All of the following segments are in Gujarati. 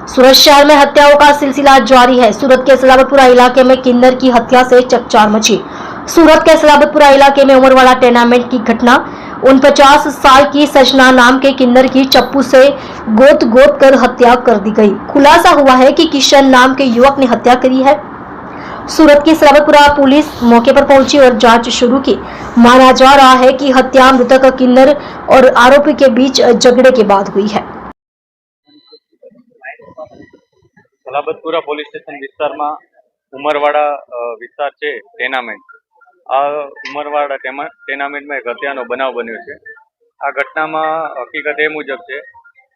सूरत शहर में हत्याओं का सिलसिला जारी है। सूरत के सलाबतपुरा इलाके में किन्नर की हत्या से चकचार मची। सूरत के सलाबतपुरा इलाके में उमरवाड़ा टूर्नामेंट की घटना 49 साल की सजना नाम के किन्नर की चप्पू से गोद कर हत्या कर दी गई। खुलासा हुआ है कि किशन नाम के युवक ने हत्या करी है। सूरत की सलाबतपुरा पुलिस मौके पर पहुंची और जांच शुरू की। माना जा रहा है कि हत्या मृतक किन्नर और आरोपी के बीच झगड़े के बाद हुई है। સલાબતપુરા પોલીસ સ્ટેશન વિસ્તારમાં ઉમરવાડા વિસ્તાર છે ટેનામેન્ટ. આ ઉમરવાડા ટેનામેન્ટમાં એક હત્યાનો બનાવ બન્યો છે. આ ઘટનામાં હકીકત એ મુજબ છે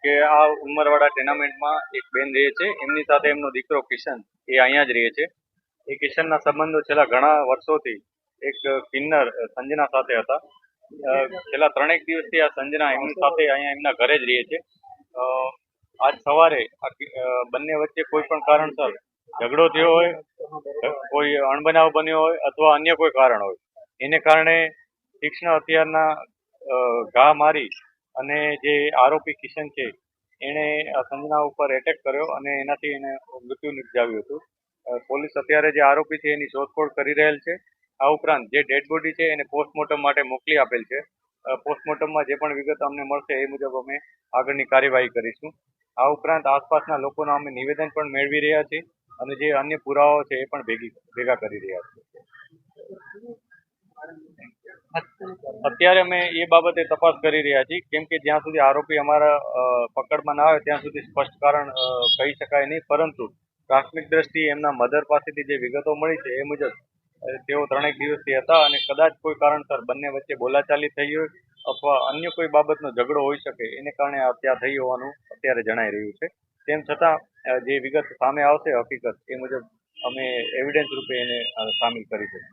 કે આ ઉમરવાડા ટેનામેન્ટમાં એક બેન રહે છે, એમની સાથે એમનો દીકરો કિશન એ અહીંયા જ રહે છે. એ કિશનના સંબંધો છેલ્લા ઘણા વર્ષોથી એક કિન્નર સંજના સાથે હતા. છેલ્લા 3 દિવસથી આ સંજના એમની સાથે અહીંયા એમના ઘરે જ રહે છે. આજ સવારે બંને વચ્ચે કોઈ પણ કારણસર ઝઘડો થયો હોય, કોઈ અણબનાવ બન્યો હોય અથવા અન્ય કોઈ કારણ હોય, એને કારણે તીક્ષ્ણ હથિયારના ઘા મારી અને જે આરોપી કિશન છે એણે સંજના ઉપર એટેક કર્યો અને એનાથી એને મૃત્યુ નિપજાવ્યું હતું. પોલીસ અત્યારે જે આરોપી છે એની શોધખોળ કરી રહેલ છે. આ ઉપરાંત જે ડેડ બોડી છે એને પોસ્ટમોર્ટમ માટે મોકલી આપેલ છે. પોસ્ટમોર્ટમમાં જે પણ વિગત અમને મળશે એ મુજબ અમે આગળની કાર્યવાહી કરીશું. આ ઉપરાંત આસપાસના લોકોના અમે નિવેદન પણ મેળવી રહ્યા છીએ અને જે અન્ય પુરાવાઓ છે એ પણ ભેગા કરી રહ્યા છીએ. અત્યારે અમે એ બાબતે તપાસ કરી રહ્યા છીએ, કેમ કે જ્યાં સુધી આરોપી અમારા પકડમાં ના આવે ત્યાં સુધી સ્પષ્ટ કારણ કહી શકાય નહીં, પરંતુ પ્રાથમિક દ્રષ્ટિએ એમના મધર પાસેથી જે વિગતો મળી છે એ મુજબ તેઓ 3 દિવસથી હતા અને કદાચ કોઈ કારણસર બંને વચ્ચે બોલાચાલી થઈ હોય અથવા અન્ય કોઈ બાબતનો ઝઘડો હોઈ શકે એને કારણે હત્યા થઈ હોવાનું અત્યારે જણાઈ રહ્યું છે. તેમ છતાં જે વિગત સામે આવશે હકીકત એ મુજબ અમે એવિડન્સ રૂપે એને સામેલ કરીશું.